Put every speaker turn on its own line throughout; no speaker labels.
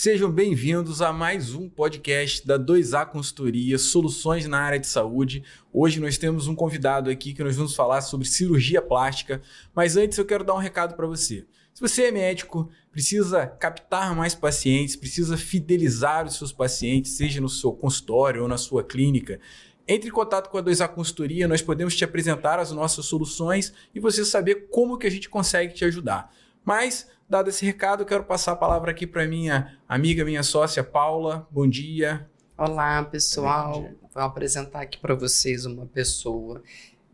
Sejam bem-vindos a mais um podcast da 2A Consultoria, soluções na área de saúde. Hoje nós temos um convidado aqui que nós vamos falar sobre cirurgia plástica, mas antes eu quero dar um recado para você. Se você é médico, precisa captar mais pacientes, precisa fidelizar os seus pacientes, seja no seu consultório ou na sua clínica, entre em contato com a 2A Consultoria, nós podemos te apresentar as nossas soluções e você saber como que a gente consegue te ajudar. Mas, dado esse recado, eu quero passar a palavra aqui para minha amiga, minha sócia, Paula. Bom dia.
Olá, pessoal. Vou apresentar aqui para vocês uma pessoa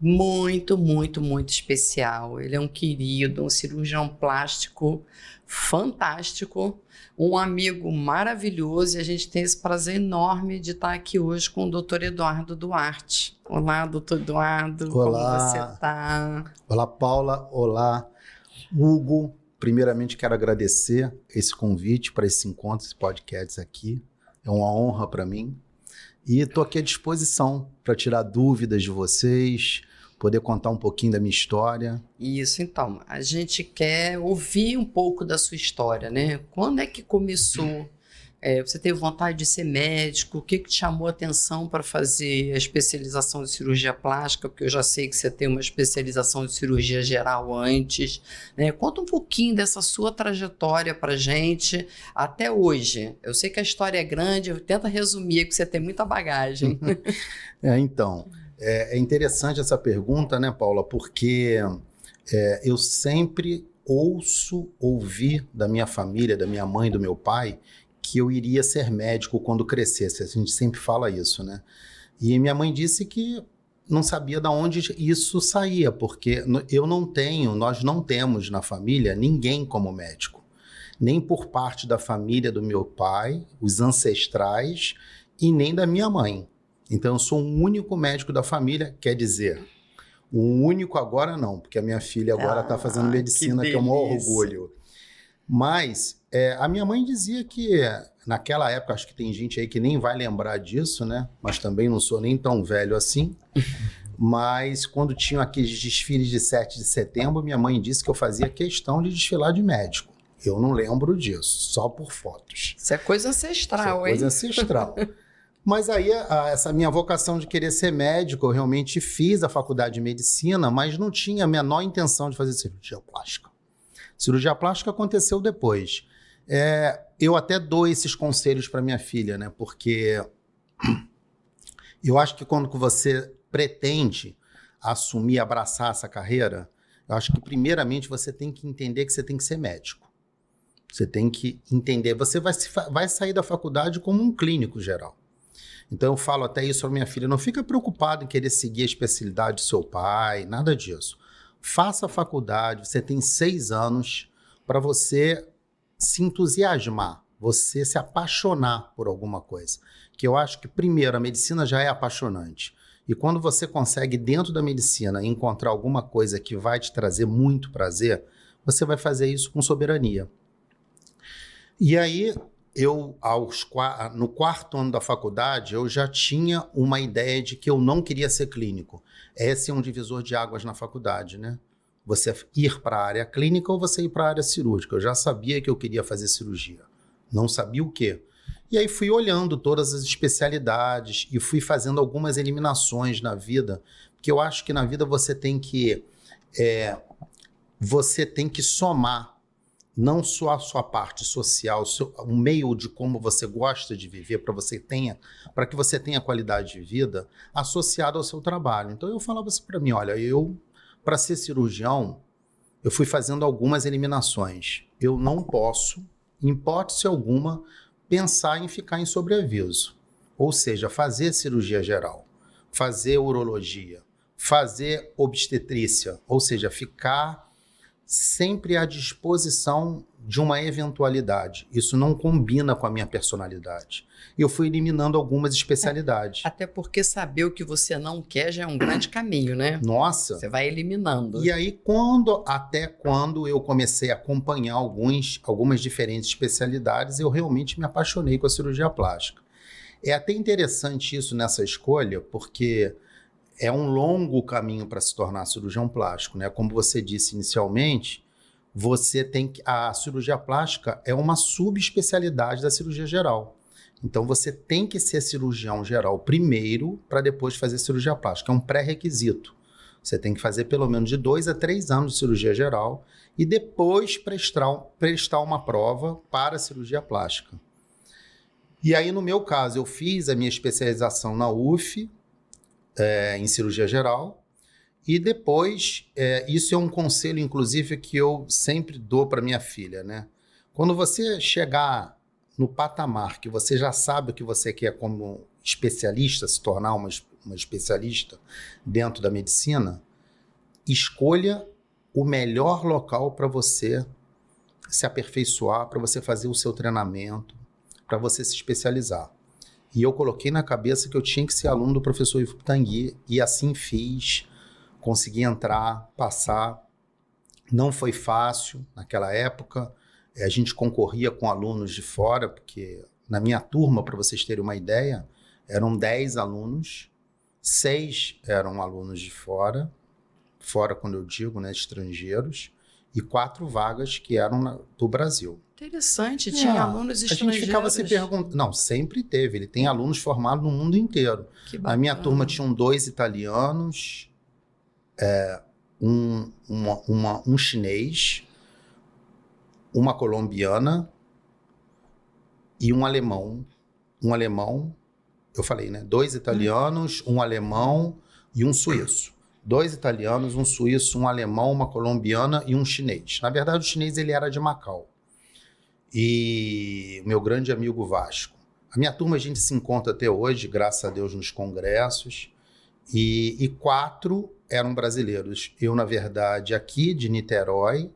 muito especial. Ele é um querido, um cirurgião plástico fantástico, um amigo maravilhoso, e a gente tem esse prazer enorme de estar aqui hoje com o Dr. Eduardo Duarte. Olá, doutor Eduardo.
Olá.
Como você está?
Olá, Paula. Olá, Hugo. Primeiramente, quero agradecer esse convite para esse encontro, esse podcast aqui. É uma honra para mim. E estou aqui à disposição para tirar dúvidas de vocês, poder contar um pouquinho da minha história.
Isso, então. A gente quer ouvir um pouco da sua história, né? Quando é que começou? Você teve vontade de ser médico? O que te chamou a atenção para fazer a especialização de cirurgia plástica? Porque eu já sei que você tem uma especialização de cirurgia geral antes, né? Conta um pouquinho dessa sua trajetória para gente até hoje. Eu sei que a história é grande, tenta resumir, porque você tem muita bagagem.
Então, é interessante essa pergunta, né, Paula? Porque eu sempre ouvi da minha família, da minha mãe, do meu pai, que eu iria ser médico quando crescesse. A gente sempre fala isso, né? E minha mãe disse que não sabia de onde isso saía, porque nós não temos na família ninguém como médico. Nem por parte da família do meu pai, os ancestrais, e nem da minha mãe. Então eu sou o único médico da família, quer dizer, o único agora não, porque a minha filha agora está fazendo medicina, que é um orgulho. Mas a minha mãe dizia que naquela época, acho que tem gente aí que nem vai lembrar disso, né? Mas também não sou nem tão velho assim. Mas quando tinham aqueles desfiles de 7 de setembro, minha mãe disse que eu fazia questão de desfilar de médico. Eu não lembro disso, só por fotos.
Isso é coisa ancestral, hein?
Coisa ancestral. Mas aí, essa minha vocação de querer ser médico, eu realmente fiz a faculdade de medicina, mas não tinha a menor intenção de fazer cirurgia plástica. Cirurgia plástica aconteceu depois. Eu até dou esses conselhos para minha filha, né? Porque eu acho que quando você pretende assumir, abraçar essa carreira, eu acho que primeiramente você tem que entender que você tem que ser médico. Você tem que entender, você vai sair da faculdade como um clínico geral. Então eu falo até isso para minha filha, não fica preocupado em querer seguir a especialidade do seu pai, nada disso. Faça a faculdade, você tem 6 anos para você se entusiasmar, você se apaixonar por alguma coisa. Que eu acho que, primeiro, a medicina já é apaixonante. E quando você consegue, dentro da medicina, encontrar alguma coisa que vai te trazer muito prazer, você vai fazer isso com soberania. E aí, no 4º ano da faculdade, eu já tinha uma ideia de que eu não queria ser clínico. Esse é um divisor de águas na faculdade, né? Você ir para a área clínica ou você ir para a área cirúrgica. Eu já sabia que eu queria fazer cirurgia. Não sabia o quê. E aí fui olhando todas as especialidades e fui fazendo algumas eliminações na vida, porque eu acho que na vida você tem que somar não só a sua parte social, o meio de como você gosta de viver, para que você tenha qualidade de vida associado ao seu trabalho. Então eu falava assim para mim, olha, para ser cirurgião, eu fui fazendo algumas eliminações. Eu não posso, em hipótese alguma, pensar em ficar em sobreaviso. Ou seja, fazer cirurgia geral, fazer urologia, fazer obstetrícia, ou seja, ficar sempre à disposição de uma eventualidade. Isso não combina com a minha personalidade. Eu fui eliminando algumas especialidades.
Até porque saber o que você não quer já é um grande caminho, né?
Nossa!
Você vai eliminando.
E aí, até quando eu comecei a acompanhar algumas diferentes especialidades, eu realmente me apaixonei com a cirurgia plástica. É até interessante isso nessa escolha, porque é um longo caminho para se tornar cirurgião plástico, né? Como você disse inicialmente, a cirurgia plástica é uma subespecialidade da cirurgia geral. Então, você tem que ser cirurgião geral primeiro para depois fazer cirurgia plástica. É um pré-requisito. Você tem que fazer pelo menos de 2 a 3 anos de cirurgia geral e depois prestar uma prova para a cirurgia plástica. E aí, no meu caso, eu fiz a minha especialização na UF, em cirurgia geral, e depois, isso é um conselho, inclusive, que eu sempre dou para minha filha, né? Quando você chegar no patamar que você já sabe o que você quer como especialista, se tornar uma especialista dentro da medicina, escolha o melhor local para você se aperfeiçoar, para você fazer o seu treinamento, para você se especializar. E eu coloquei na cabeça que eu tinha que ser aluno do professor Ivo Pitangui, e assim fiz, consegui entrar, passar. Não foi fácil naquela época, a gente concorria com alunos de fora, porque na minha turma, para vocês terem uma ideia, eram 10 alunos, 6 eram alunos de fora quando eu digo, né, estrangeiros, e 4 vagas que eram do Brasil.
Interessante, tinha alunos estrangeiros.
A gente ficava se perguntando. Não, sempre teve. Ele tem alunos formados no mundo inteiro. A minha turma tinha 2 italianos, um chinês, uma colombiana e um alemão. Um alemão, eu falei, né? 2 italianos, um alemão e um suíço. 2 italianos, um suíço, um alemão, uma colombiana e um chinês. Na verdade, o chinês ele era de Macau. E o meu grande amigo Vasco. A minha turma a gente se encontra até hoje, graças a Deus, nos congressos. E 4 eram brasileiros. Eu, na verdade, aqui de Niterói,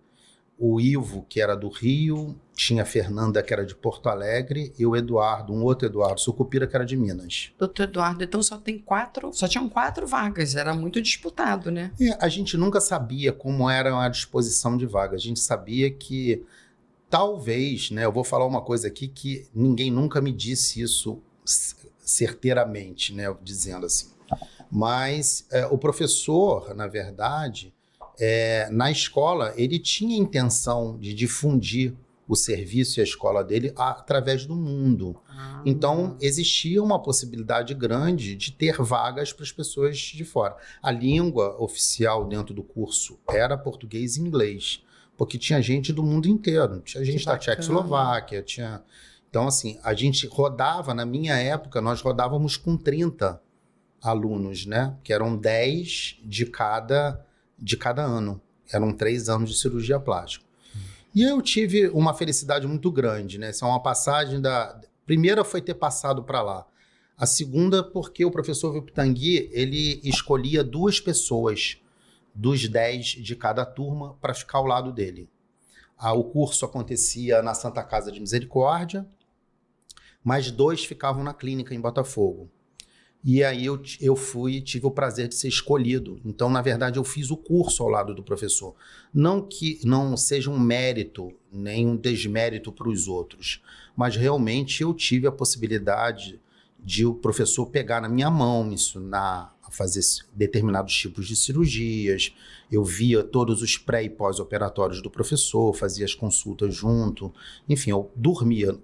o Ivo, que era do Rio, tinha a Fernanda, que era de Porto Alegre, e o Eduardo, um outro Eduardo Sucupira, que era de Minas.
Doutor Eduardo, então só tinham 4 vagas, era muito disputado, né?
E a gente nunca sabia como era a disposição de vagas. A gente sabia que talvez, né, eu vou falar uma coisa aqui que ninguém nunca me disse isso certeiramente, né, dizendo assim. Mas o professor, na verdade, na escola, ele tinha intenção de difundir o serviço e a escola dele através do mundo. Então, existia uma possibilidade grande de ter vagas para as pessoas de fora. A língua oficial dentro do curso era português e inglês, porque tinha gente do mundo inteiro. Tinha gente da Tchecoslováquia, tinha... Então, assim, a gente rodava, na minha época, nós rodávamos com 30 alunos, né? Que eram 10 de cada ano. Eram 3 anos de cirurgia plástica. E eu tive uma felicidade muito grande, né? Essa é uma passagem da... Primeira foi ter passado para lá. A segunda, porque o professor Viptangui, ele escolhia 2 pessoas dos 10 de cada turma para ficar ao lado dele. O curso acontecia na Santa Casa de Misericórdia, mas 2 ficavam na clínica em Botafogo. E aí eu tive o prazer de ser escolhido. Então, na verdade, eu fiz o curso ao lado do professor. Não que não seja um mérito, nem um desmérito para os outros, mas realmente eu tive a possibilidade de o professor pegar na minha mão, me ensinar a fazer determinados tipos de cirurgias. Eu via todos os pré- e pós-operatórios do professor, fazia as consultas junto. Enfim, eu dormia.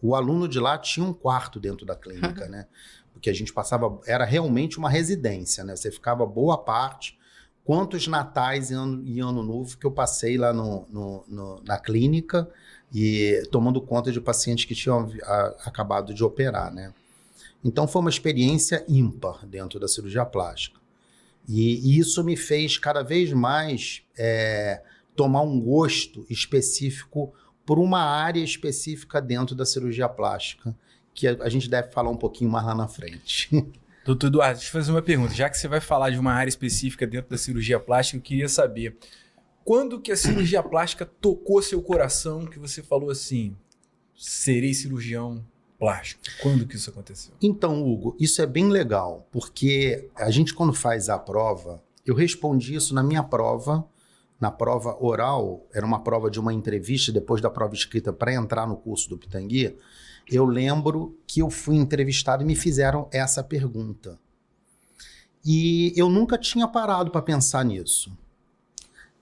O aluno de lá tinha um quarto dentro da clínica, né? Porque a gente passava... Era realmente uma residência, né? Você ficava boa parte. Quantos natais e ano novo que eu passei lá na clínica e tomando conta de pacientes que tinham acabado de operar, né? Então, foi uma experiência ímpar dentro da cirurgia plástica. E isso me fez cada vez mais tomar um gosto específico por uma área específica dentro da cirurgia plástica, que a gente deve falar um pouquinho mais lá na frente.
Doutor Eduardo, deixa eu fazer uma pergunta. Já que você vai falar de uma área específica dentro da cirurgia plástica, eu queria saber, quando que a cirurgia plástica tocou seu coração, que você falou assim, serei cirurgião plástico? Quando que isso aconteceu?
Então, Hugo, isso é bem legal, porque a gente quando faz a prova, eu respondi isso na minha prova. Na prova oral, era uma prova de uma entrevista, depois da prova escrita para entrar no curso do Pitangui, eu lembro que eu fui entrevistado e me fizeram essa pergunta. E eu nunca tinha parado para pensar nisso.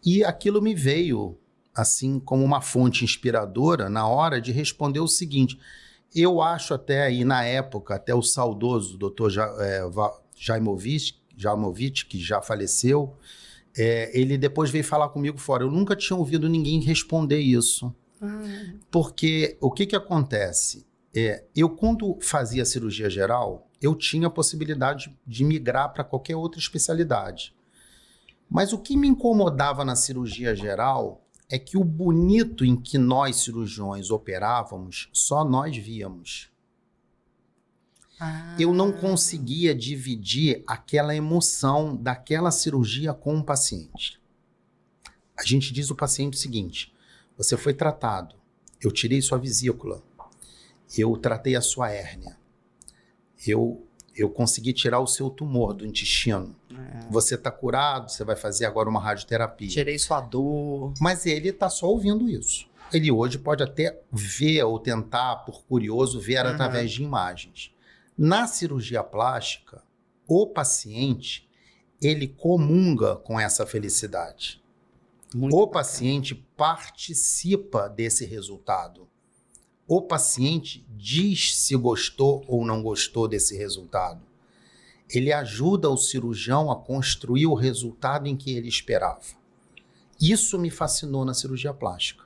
E aquilo me veio, assim, como uma fonte inspiradora na hora de responder o seguinte: eu acho até aí, na época, até o saudoso Dr. Jaimovich, que já faleceu, ele depois veio falar comigo fora. Eu nunca tinha ouvido ninguém responder isso. Porque o que acontece? Eu, quando fazia cirurgia geral, eu tinha a possibilidade de migrar para qualquer outra especialidade. Mas o que me incomodava na cirurgia geral é que o bonito em que nós cirurgiões operávamos, só nós víamos. Eu não conseguia dividir aquela emoção daquela cirurgia com o paciente. A gente diz ao paciente o seguinte: você foi tratado, eu tirei sua vesícula, eu tratei a sua hérnia, eu consegui tirar o seu tumor do intestino. Você está curado, você vai fazer agora uma radioterapia.
Tirei sua dor.
Mas ele está só ouvindo isso. Ele hoje pode até ver ou tentar, por curioso, ver através de imagens. Na cirurgia plástica, o paciente, ele comunga com essa felicidade. O paciente participa desse resultado. O paciente diz se gostou ou não gostou desse resultado. Ele ajuda o cirurgião a construir o resultado em que ele esperava. Isso me fascinou na cirurgia plástica.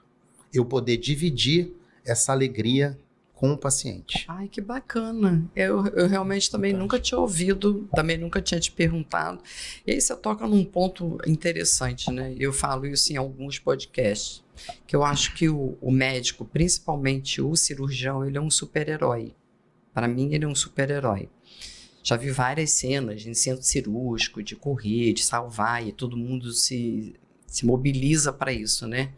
Eu poder dividir essa alegria com o paciente.
Ai, que bacana. Eu realmente também nunca tinha ouvido, também nunca tinha te perguntado. E aí você toca num ponto interessante, né? Eu falo isso em alguns podcasts, que eu acho que o médico, principalmente o cirurgião, ele é um super-herói. Para mim, ele é um super-herói. Já vi várias cenas em centro cirúrgico, de correr, de salvar, e todo mundo se mobiliza para isso, né?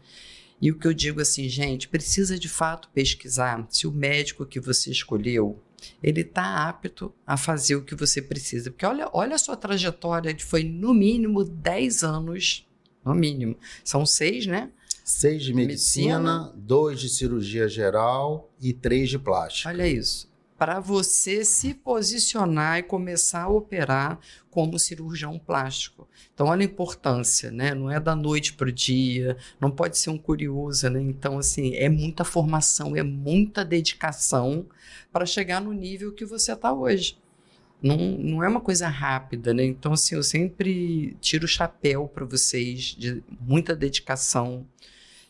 E o que eu digo assim, gente, precisa de fato pesquisar se o médico que você escolheu, ele está apto a fazer o que você precisa. Porque olha a sua trajetória, foi no mínimo 10 anos, no mínimo. São 6, né?
6 de medicina, 2 de cirurgia geral e 3 de plástica.
Olha isso. Para você se posicionar e começar a operar como cirurgião plástico. Então, olha a importância, né? Não é da noite para o dia, não pode ser um curioso, né? Então, assim, é muita formação, é muita dedicação para chegar no nível que você está hoje. Não é uma coisa rápida, né? Então, assim, eu sempre tiro o chapéu para vocês de muita dedicação,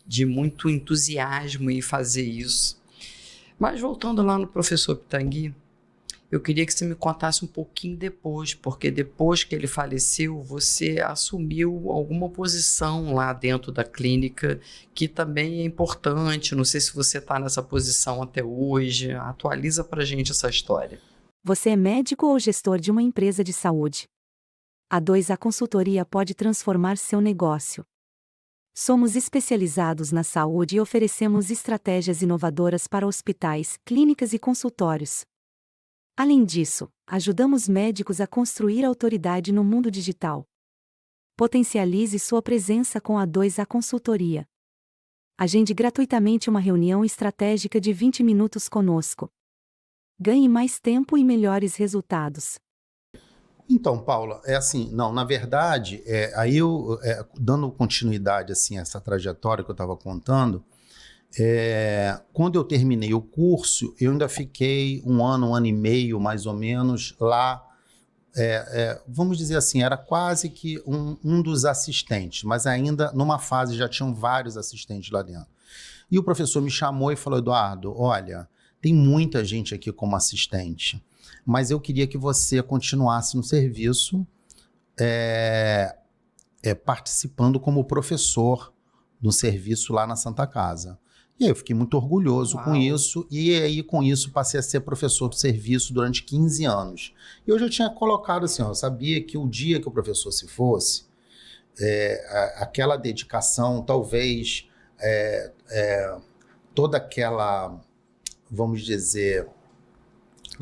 de muito entusiasmo em fazer isso. Mas voltando lá no professor Pitangui, eu queria que você me contasse um pouquinho depois, porque depois que ele faleceu, você assumiu alguma posição lá dentro da clínica, que também é importante. Não sei se você está nessa posição até hoje. Atualiza para a gente essa história.
Você é médico ou gestor de uma empresa de saúde? A 2A Consultoria pode transformar seu negócio. Somos especializados na saúde e oferecemos estratégias inovadoras para hospitais, clínicas e consultórios. Além disso, ajudamos médicos a construir autoridade no mundo digital. Potencialize sua presença com a 2A Consultoria. Agende gratuitamente uma reunião estratégica de 20 minutos conosco. Ganhe mais tempo e melhores resultados.
Então, Paula, na verdade, aí eu, dando continuidade, assim, a essa trajetória que eu estava contando, quando eu terminei o curso, eu ainda fiquei um ano e meio, mais ou menos, lá, vamos dizer assim, era quase que um dos assistentes, mas ainda numa fase já tinham vários assistentes lá dentro. E o professor me chamou e falou: Eduardo, olha, tem muita gente aqui como assistente, mas eu queria que você continuasse no serviço, participando como professor no serviço lá na Santa Casa. E aí eu fiquei muito orgulhoso com isso, e aí com isso passei a ser professor do serviço durante 15 anos. E eu já tinha colocado assim, eu sabia que o dia que o professor se fosse, aquela dedicação, talvez toda aquela, vamos dizer,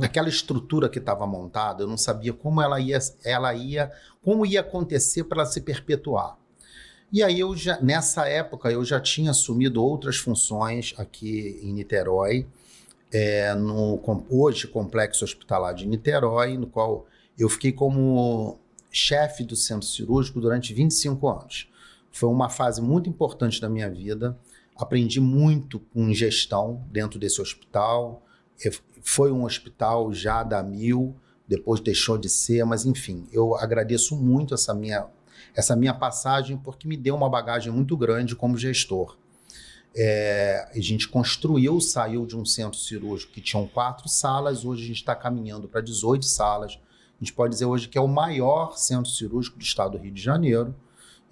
aquela estrutura que estava montada, eu não sabia como como ia acontecer para ela se perpetuar. E aí nessa época eu já tinha assumido outras funções aqui em Niterói, hoje Complexo Hospitalar de Niterói, no qual eu fiquei como chefe do centro cirúrgico durante 25 anos. Foi uma fase muito importante da minha vida. Aprendi muito com gestão dentro desse hospital. Foi um hospital já da 1000, depois deixou de ser, mas enfim, eu agradeço muito essa minha passagem, porque me deu uma bagagem muito grande como gestor. A gente saiu de um centro cirúrgico que tinham 4 salas, hoje a gente está caminhando para 18 salas. A gente pode dizer hoje que é o maior centro cirúrgico do estado do Rio de Janeiro,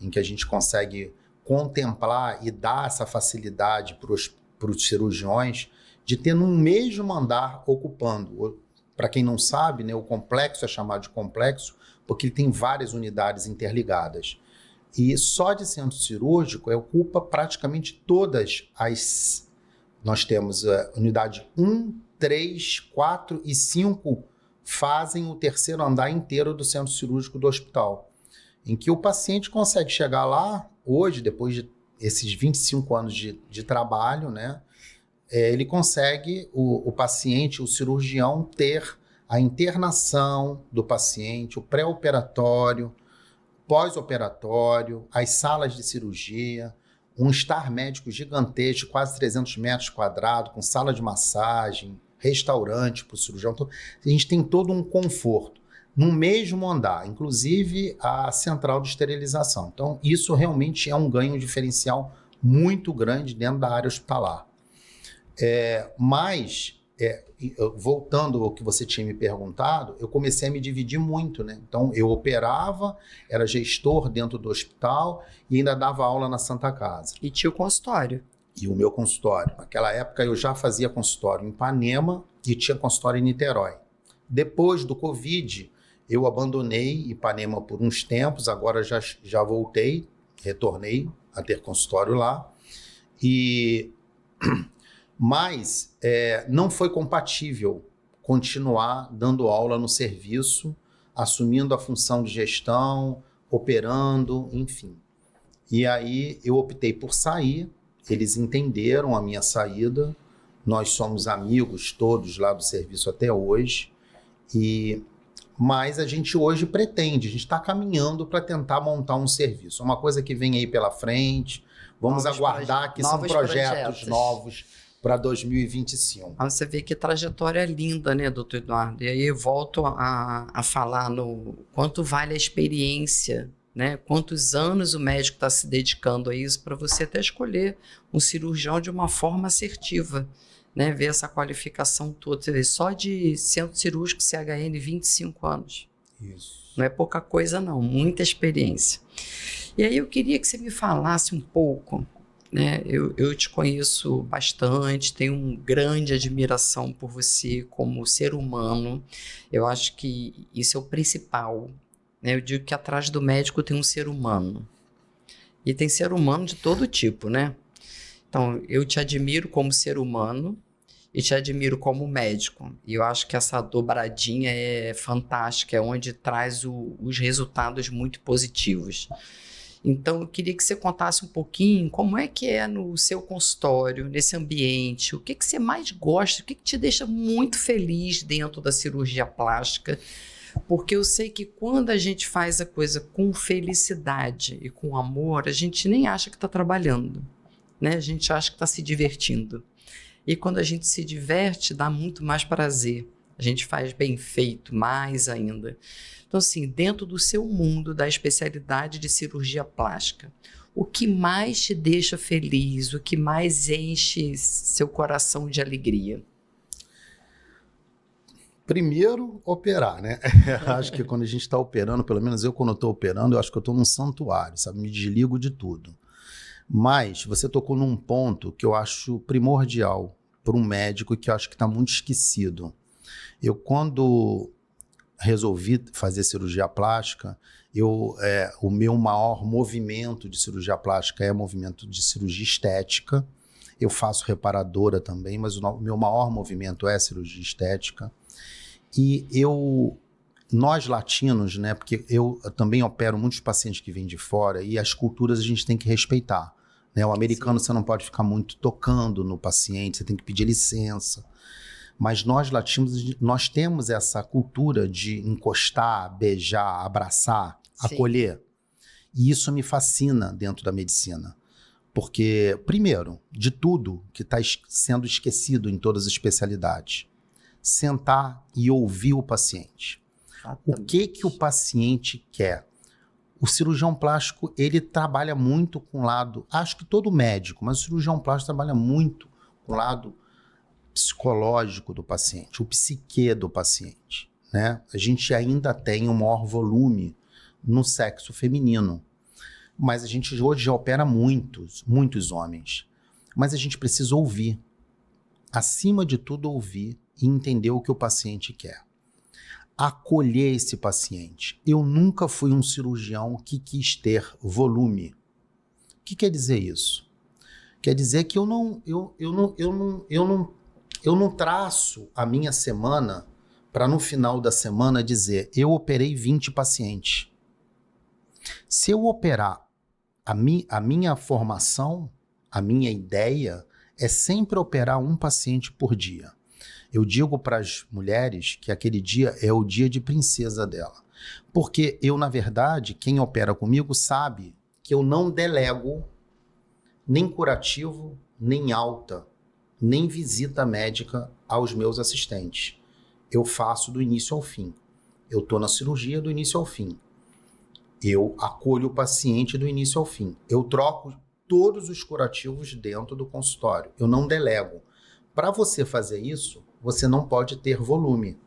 em que a gente consegue contemplar e dar essa facilidade para os cirurgiões de ter num mesmo andar ocupando. Para quem não sabe, né, o complexo é chamado de complexo porque ele tem várias unidades interligadas. E só de centro cirúrgico ocupa praticamente todas as... Nós temos a unidade 1, 3, 4 e 5 fazem o terceiro andar inteiro do centro cirúrgico do hospital, em que o paciente consegue chegar lá, hoje, depois de esses 25 anos de trabalho, né, ele consegue, o paciente, o cirurgião, ter a internação do paciente, o pré-operatório, pós-operatório, as salas de cirurgia, um estar médico gigantesco, quase 300 metros quadrados, com sala de massagem, restaurante para o cirurgião. Então, a gente tem todo um conforto no mesmo andar, inclusive a central de esterilização. Então, isso realmente é um ganho diferencial muito grande dentro da área hospitalar. Voltando ao que você tinha me perguntado, eu comecei a me dividir muito, né? Então, eu operava, era gestor dentro do hospital e ainda dava aula na Santa Casa.
E tinha o consultório.
E o meu consultório. Naquela época, eu já fazia consultório em Ipanema e tinha consultório em Niterói. Depois do Covid, eu abandonei Ipanema por uns tempos, agora já voltei, retornei a ter consultório lá. Mas não foi compatível continuar dando aula no serviço, assumindo a função de gestão, operando, enfim. E aí eu optei por sair, eles entenderam a minha saída, nós somos amigos todos lá do serviço até hoje, mas a gente hoje pretende, a gente está caminhando para tentar montar um serviço, uma coisa que vem aí pela frente, vamos aguardar que são projetos novos para 2025.
Você vê que trajetória linda, né, doutor Eduardo? E aí eu volto a falar no quanto vale a experiência, né? Quantos anos o médico está se dedicando a isso para você até escolher um cirurgião de uma forma assertiva, né? Ver essa qualificação toda. Você vê, só de centro cirúrgico CHN, 25 anos.
Isso.
Não é pouca coisa, não. Muita experiência. E aí eu queria que você me falasse um pouco, né? Eu te conheço bastante, tenho uma grande admiração por você como ser humano. Eu acho que isso é o principal, né? Eu digo que atrás do médico tem um ser humano. E tem ser humano de todo tipo, né? Então, eu te admiro como ser humano e te admiro como médico. E eu acho que essa dobradinha é fantástica, é onde traz os resultados muito positivos. Então, eu queria que você contasse um pouquinho como é que é no seu consultório, nesse ambiente, o que você mais gosta, o que te deixa muito feliz dentro da cirurgia plástica, porque eu sei que quando a gente faz a coisa com felicidade e com amor, a gente nem acha que está trabalhando, né? A gente acha que está se divertindo. E quando a gente se diverte, dá muito mais prazer. A gente faz bem feito, mais ainda. Então, assim, dentro do seu mundo da especialidade de cirurgia plástica, o que mais te deixa feliz, o que mais enche seu coração de alegria?
Primeiro, operar, né? Acho que quando a gente está operando, pelo menos eu quando estou operando, eu acho que eu estou num santuário, sabe? Me desligo de tudo. Mas você tocou num ponto que eu acho primordial para um médico e que eu acho que está muito esquecido. Eu, quando resolvi fazer cirurgia plástica, o meu maior movimento de cirurgia plástica é movimento de cirurgia estética. Eu faço reparadora também, mas o meu maior movimento é cirurgia estética. E nós latinos, né, porque eu também opero muitos pacientes que vêm de fora e as culturas a gente tem que respeitar, né? O americano, sim, você não pode ficar muito tocando no paciente, você tem que pedir licença. Mas nós latinos, nós temos essa cultura de encostar, beijar, abraçar, sim, acolher. E isso me fascina dentro da medicina. Porque, primeiro, de tudo que está sendo esquecido em todas as especialidades, sentar e ouvir o paciente. O que o paciente quer? O cirurgião plástico, ele trabalha muito com o lado, acho que todo médico, mas o cirurgião plástico trabalha muito com o lado psicológico do paciente, o psiquê do paciente, né? A gente ainda tem um maior volume no sexo feminino, mas a gente hoje já opera muitos homens. Mas a gente precisa ouvir, acima de tudo ouvir e entender o que o paciente quer. Acolher esse paciente. Eu nunca fui um cirurgião que quis ter volume. O que quer dizer isso? Quer dizer que eu não traço a minha semana para no final da semana dizer eu operei 20 pacientes. Se eu operar a minha formação, a minha ideia é sempre operar um paciente por dia. Eu digo para as mulheres que aquele dia é o dia de princesa dela. Porque eu, na verdade, quem opera comigo sabe que eu não delego nem curativo, nem alta, nem visita médica aos meus assistentes. Eu faço do início ao fim. Eu estou na cirurgia do início ao fim. Eu acolho o paciente do início ao fim. Eu troco todos os curativos dentro do consultório. Eu não delego. Para você fazer isso, você não pode ter volume.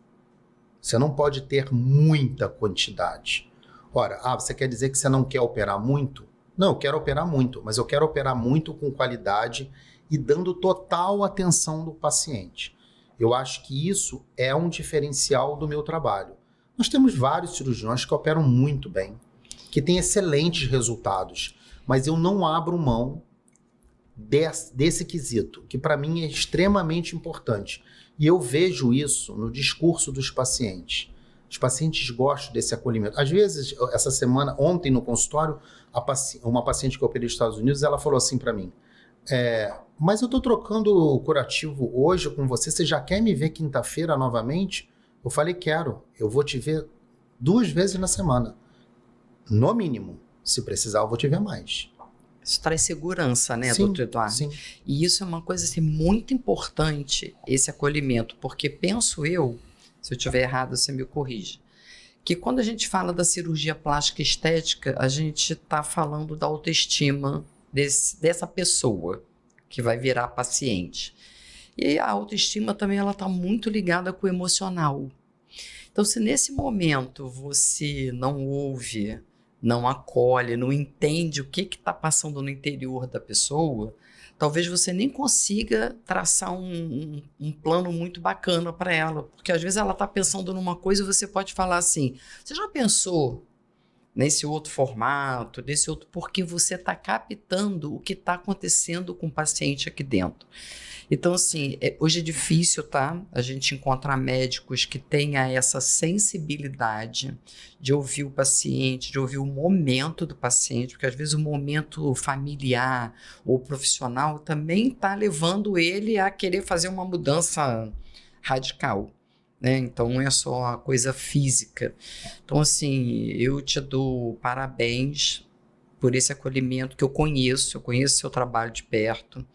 Você não pode ter muita quantidade. Ora, você quer dizer que você não quer operar muito? Não, eu quero operar muito, mas eu quero operar muito com qualidade e dando total atenção do paciente. Eu acho que isso é um diferencial do meu trabalho. Nós temos vários cirurgiões que operam muito bem, que têm excelentes resultados, mas eu não abro mão desse quesito, que para mim é extremamente importante. E eu vejo isso no discurso dos pacientes. Os pacientes gostam desse acolhimento. Às vezes, essa semana, ontem no consultório, uma paciente que eu operei nos Estados Unidos, ela falou assim para mim, mas eu estou trocando o curativo hoje com você, você já quer me ver quinta-feira novamente? Eu falei, quero. Eu vou te ver 2 vezes na semana. No mínimo. Se precisar, eu vou te ver mais.
Isso traz segurança, né,
sim,
doutor Eduardo?
Sim.
E isso é uma coisa assim, muito importante, esse acolhimento, porque penso eu, se eu estiver errado, você me corrige, que quando a gente fala da cirurgia plástica estética, a gente está falando da autoestima dessa pessoa que vai virar paciente. E a autoestima também está muito ligada com o emocional. Então, se nesse momento você não ouve, não acolhe, não entende o que está passando no interior da pessoa, talvez você nem consiga traçar um plano muito bacana para ela, porque às vezes ela está pensando numa coisa e você pode falar assim, você já pensou nesse outro formato, nesse outro, porque você está captando o que está acontecendo com o paciente aqui dentro. Então, assim, hoje é difícil, tá? A gente encontrar médicos que tenham essa sensibilidade de ouvir o paciente, de ouvir o momento do paciente, porque às vezes o momento familiar ou profissional também está levando ele a querer fazer uma mudança radical, né? Então, não é só a coisa física. Então, assim, eu te dou parabéns por esse acolhimento que eu conheço seu trabalho de perto.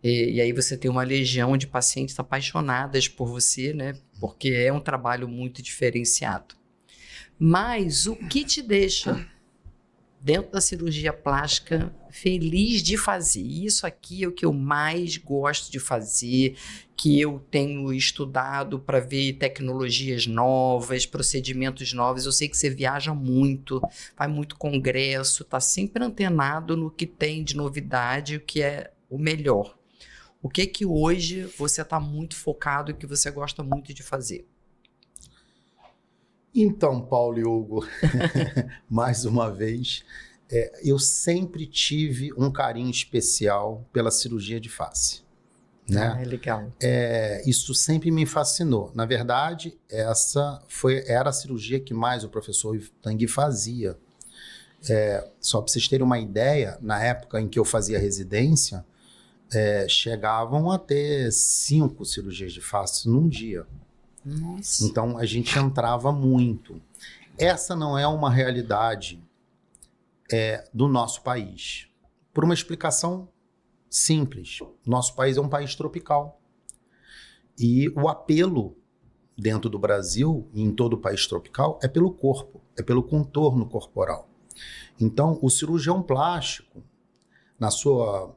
E aí você tem uma legião de pacientes apaixonadas por você, né? Porque é um trabalho muito diferenciado. Mas o que te deixa dentro da cirurgia plástica feliz de fazer? Isso aqui é o que eu mais gosto de fazer, que eu tenho estudado para ver tecnologias novas, procedimentos novos. Eu sei que você viaja muito, faz muito congresso, está sempre antenado no que tem de novidade, o que é o melhor. O que hoje você está muito focado e que você gosta muito de fazer?
Então, Paulo e Hugo, mais uma vez, eu sempre tive um carinho especial pela cirurgia de face. Né?
Legal.
Isso sempre me fascinou. Na verdade, essa era a cirurgia que mais o professor Tanguy fazia. Só para vocês terem uma ideia, na época em que eu fazia residência, chegavam a ter 5 cirurgias de face num dia.
Nossa.
Então, a gente entrava muito. Essa não é uma realidade do nosso país. Por uma explicação simples. Nosso país é um país tropical. E o apelo dentro do Brasil e em todo o país tropical é pelo corpo, é pelo contorno corporal. Então, o cirurgião plástico, na sua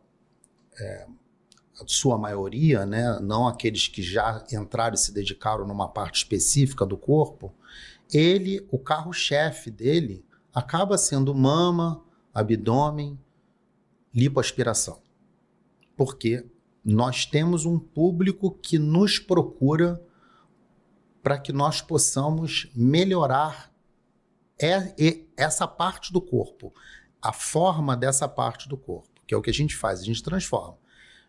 maioria, né, não aqueles que já entraram e se dedicaram numa parte específica do corpo, o carro-chefe dele acaba sendo mama, abdômen, lipoaspiração. Porque nós temos um público que nos procura para que nós possamos melhorar essa parte do corpo, a forma dessa parte do corpo, que é o que a gente faz, a gente transforma.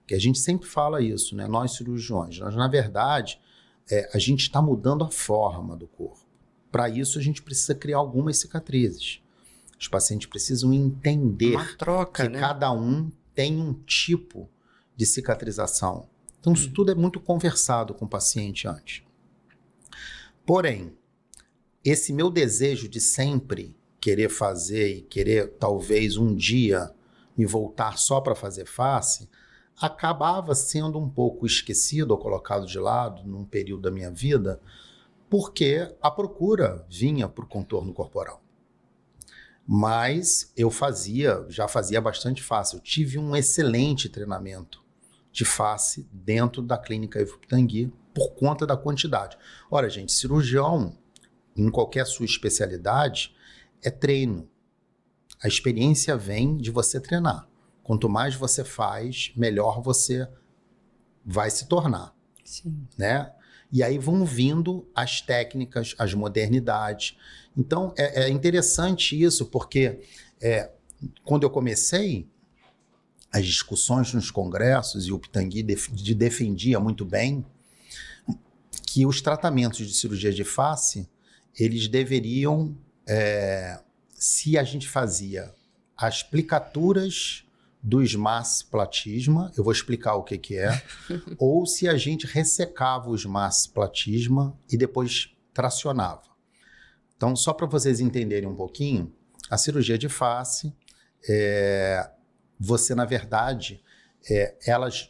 Que a gente sempre fala isso, né? Nós cirurgiões, na verdade, a gente está mudando a forma do corpo. Para isso, a gente precisa criar algumas cicatrizes. Os pacientes precisam entender
Uma troca,
que
né?
cada um tem um tipo de cicatrização. Então, isso tudo é muito conversado com o paciente antes. Porém, esse meu desejo de sempre querer fazer e querer, talvez, um dia me voltar só para fazer face, acabava sendo um pouco esquecido ou colocado de lado num período da minha vida, porque a procura vinha para o contorno corporal. Mas eu já fazia bastante face. Eu tive um excelente treinamento de face dentro da clínica Ivo Pitangui por conta da quantidade. Ora, gente, cirurgião, em qualquer sua especialidade, é treino. A experiência vem de você treinar. Quanto mais você faz, melhor você vai se tornar.
Sim.
Né? E aí vão vindo as técnicas, as modernidades. Então, é interessante isso, porque quando eu comecei as discussões nos congressos, e o Pitangui defendia muito bem que os tratamentos de cirurgia de face, eles deveriam, se a gente fazia as plicaturas do SMAS platisma, eu vou explicar o que é, ou se a gente ressecava o SMAS platisma e depois tracionava. Então, só para vocês entenderem um pouquinho, a cirurgia de face, você, na verdade,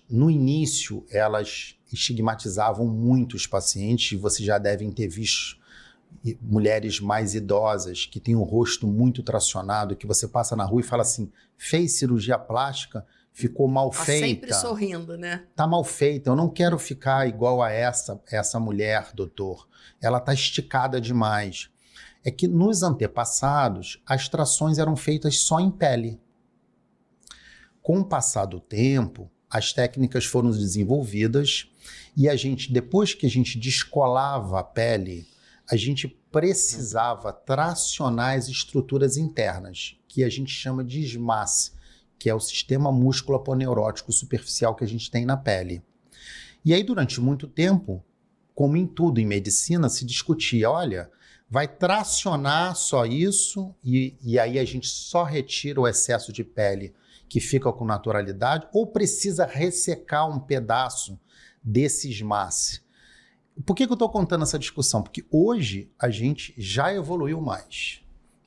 no início, elas estigmatizavam muito os pacientes, e vocês já devem ter visto mulheres mais idosas que têm o rosto muito tracionado, que você passa na rua e fala assim, fez cirurgia plástica, ficou mal feita.
Sempre sorrindo, né?
Tá mal feita, eu não quero ficar igual a essa mulher, doutor. Ela tá esticada demais. É que nos antepassados, as trações eram feitas só em pele. Com o passar do tempo, as técnicas foram desenvolvidas e depois que a gente descolava a pele, a gente precisava tracionar as estruturas internas, que a gente chama de SMAS, que é o sistema músculo-aponeurótico superficial que a gente tem na pele. E aí, durante muito tempo, como em tudo em medicina, se discutia, olha, vai tracionar só isso e aí a gente só retira o excesso de pele que fica com naturalidade, ou precisa ressecar um pedaço desse SMAS? Por que eu estou contando essa discussão? Porque hoje a gente já evoluiu mais.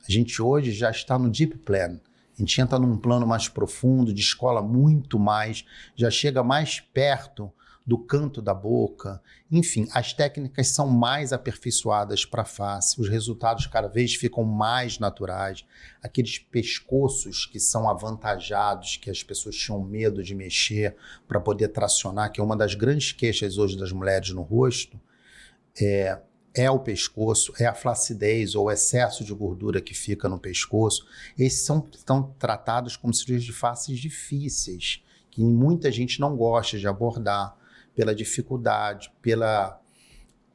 A gente hoje já está no deep plan. A gente entra num plano mais profundo, descola muito mais, já chega mais perto do canto da boca. Enfim, as técnicas são mais aperfeiçoadas para a face, os resultados cada vez ficam mais naturais. Aqueles pescoços que são avantajados, que as pessoas tinham medo de mexer para poder tracionar, que é uma das grandes queixas hoje das mulheres no rosto, é o pescoço, é a flacidez ou o excesso de gordura que fica no pescoço. Esses estão tratados como cirurgias de faces difíceis, que muita gente não gosta de abordar, pela dificuldade, pela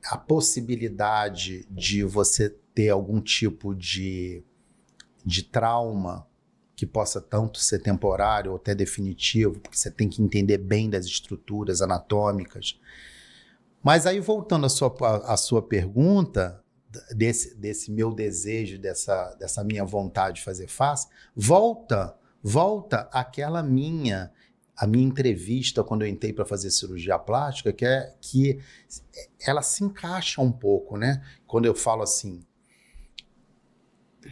a possibilidade de você ter algum tipo de trauma que possa tanto ser temporário ou até definitivo, porque você tem que entender bem das estruturas anatômicas. Mas aí, voltando à sua pergunta, desse meu desejo, dessa minha vontade de fazer face, volta àquela a minha entrevista quando eu entrei para fazer cirurgia plástica, que ela se encaixa um pouco, né? Quando eu falo assim,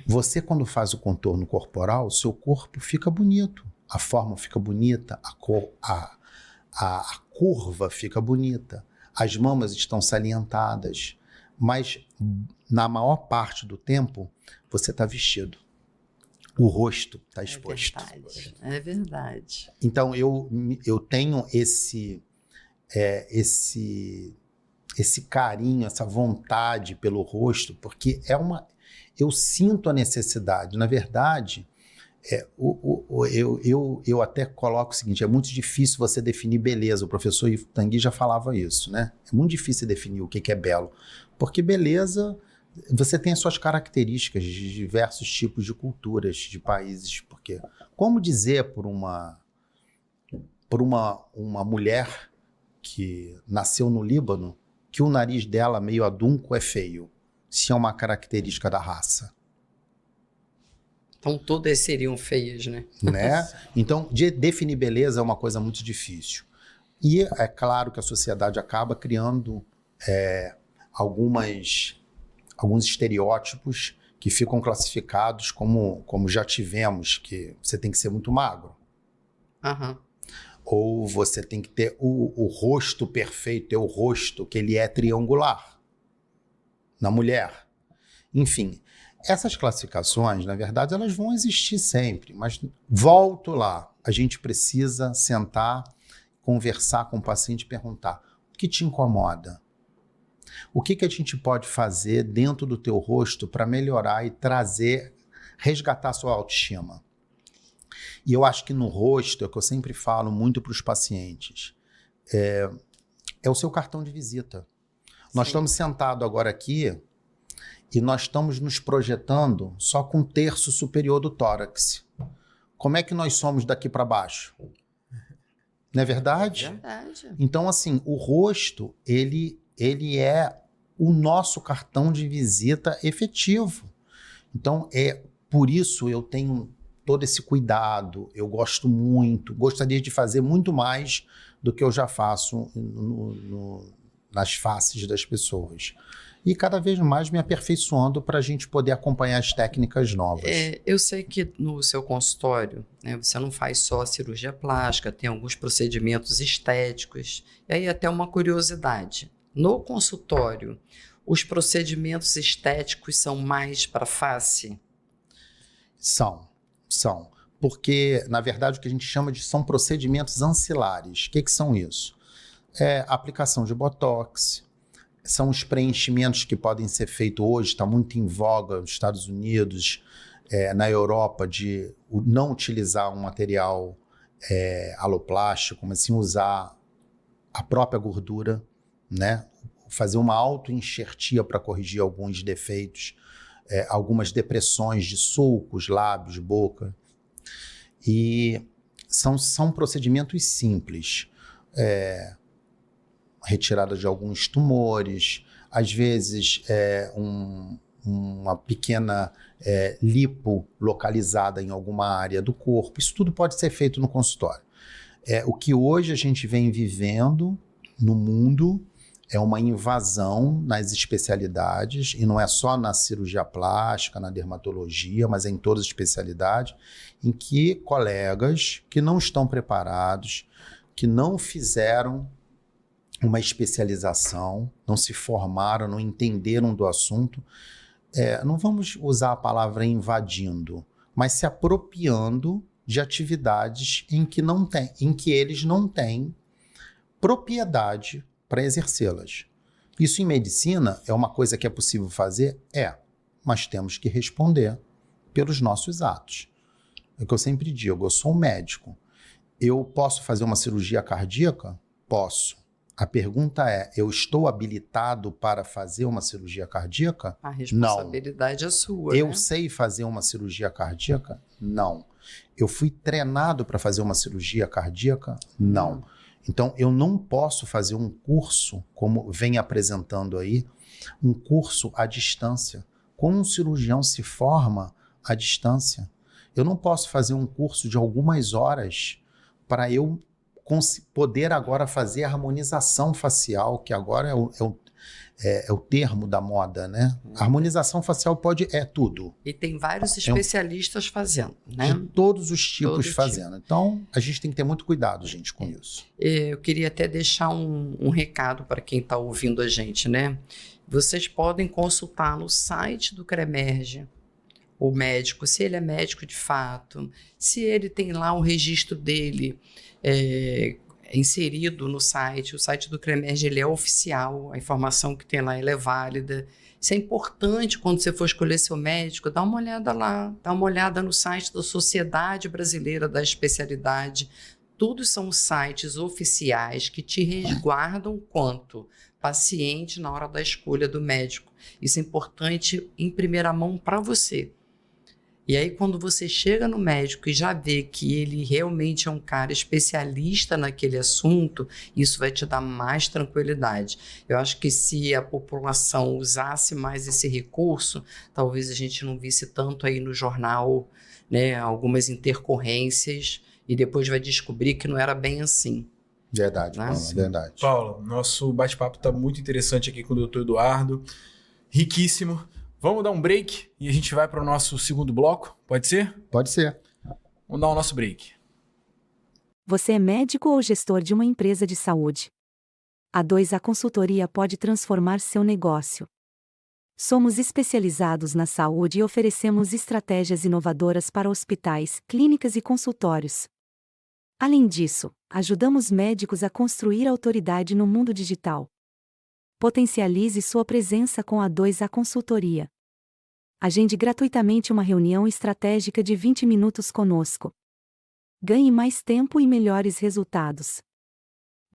Você, quando faz o contorno corporal, o seu corpo fica bonito, a forma fica bonita, a curva fica bonita, as mamas estão salientadas, mas na maior parte do tempo você está vestido. O rosto está exposto.
É verdade.
Então, eu tenho esse carinho, essa vontade pelo rosto, porque eu sinto a necessidade. Na verdade, eu até coloco o seguinte, é muito difícil você definir beleza. O professor Ivo Tanguy já falava isso, né? É muito difícil definir o que é belo, porque beleza, você tem as suas características de diversos tipos de culturas, de países, porque como dizer por uma mulher que nasceu no Líbano que o nariz dela meio adunco é feio, se é uma característica da raça?
Então todas seriam feias, né?
Então, definir beleza é uma coisa muito difícil. E é claro que a sociedade acaba criando alguns estereótipos que ficam classificados como já tivemos, que você tem que ser muito magro.
Aham.
Ou você tem que ter o rosto perfeito, é o rosto que ele é triangular na mulher. Enfim, essas classificações, na verdade, elas vão existir sempre, mas volto lá, a gente precisa sentar, conversar com o paciente e perguntar: o que te incomoda? O que a gente pode fazer dentro do teu rosto para melhorar e resgatar a sua autoestima? E eu acho que no rosto, é o que eu sempre falo muito para os pacientes, é o seu cartão de visita. Nós estamos sentados agora aqui e nós estamos nos projetando só com um terço superior do tórax. Como é que nós somos daqui para baixo? Não é verdade?
É verdade.
Então, assim, o rosto, ele é o nosso cartão de visita efetivo. Então, por isso eu tenho todo esse cuidado, eu gosto muito, gostaria de fazer muito mais do que eu já faço nas faces das pessoas. E cada vez mais me aperfeiçoando para a gente poder acompanhar as técnicas novas.
Eu sei que no seu consultório, né, você não faz só a cirurgia plástica, tem alguns procedimentos estéticos. E aí até uma curiosidade. No consultório, os procedimentos estéticos são mais para face?
São. Porque, na verdade, o que a gente chama são procedimentos ancilares. O que são isso? Aplicação de botox, são os preenchimentos que podem ser feitos hoje, está muito em voga nos Estados Unidos, na Europa, de não utilizar um material aloplástico, mas sim usar a própria gordura, né? Fazer uma autoenxertia para corrigir alguns defeitos, algumas depressões de sulcos, lábios, boca. E são procedimentos simples. Retirada de alguns tumores, às vezes uma pequena lipo localizada em alguma área do corpo. Isso tudo pode ser feito no consultório. O que hoje a gente vem vivendo no mundo é uma invasão nas especialidades, e não é só na cirurgia plástica, na dermatologia, mas em todas as especialidades, em que colegas que não estão preparados, que não fizeram uma especialização, não se formaram, não entenderam do assunto, não vamos usar a palavra invadindo, mas se apropriando de atividades em que eles não têm propriedade para exercê-las. Isso em medicina é uma coisa que é possível fazer? Mas temos que responder pelos nossos atos. É o que eu sempre digo, eu sou um médico. Eu posso fazer uma cirurgia cardíaca? Posso. A pergunta é, eu estou habilitado para fazer uma cirurgia cardíaca?
A responsabilidade é sua,
Eu
né?
sei fazer uma cirurgia cardíaca? Não. Eu fui treinado para fazer uma cirurgia cardíaca? Não. Então, eu não posso fazer um curso, como vem apresentando aí, um curso à distância. Como um cirurgião se forma à distância? Eu não posso fazer um curso de algumas horas para eu poder agora fazer a harmonização facial, que agora é o termo da moda, né? Harmonização facial é tudo.
E tem vários especialistas fazendo, né?
De todos os tipos
Todo
fazendo. Então, a gente tem que ter muito cuidado, gente, com isso.
Eu queria até deixar um recado para quem está ouvindo a gente, né? Vocês podem consultar no site do CREMERGE o médico, se ele é médico de fato, se ele tem lá o registro dele inserido no site. O site do CREMERGE ele é oficial, a informação que tem lá ela é válida. Isso é importante quando você for escolher seu médico, dá uma olhada lá, dá uma olhada no site da Sociedade Brasileira da Especialidade. Todos são sites oficiais que te resguardam quanto paciente na hora da escolha do médico. Isso é importante em primeira mão para você. E aí, quando você chega no médico e já vê que ele realmente é um cara especialista naquele assunto, isso vai te dar mais tranquilidade. Eu acho que se a população usasse mais esse recurso, talvez a gente não visse tanto aí no jornal, né, algumas intercorrências, e depois vai descobrir que não era bem assim.
Verdade, Paula, verdade.
Paula, nosso bate-papo está muito interessante aqui com o Dr. Eduardo, riquíssimo. Vamos dar um break e a gente vai para o nosso segundo bloco? Pode ser?
Pode ser.
Vamos dar o nosso break.
Você é médico ou gestor de uma empresa de saúde? A 2A Consultoria pode transformar seu negócio. Somos especializados na saúde e oferecemos estratégias inovadoras para hospitais, clínicas e consultórios. Além disso, ajudamos médicos a construir autoridade no mundo digital. Potencialize sua presença com a 2A Consultoria. Agende gratuitamente uma reunião estratégica de 20 minutos conosco. Ganhe mais tempo e melhores resultados.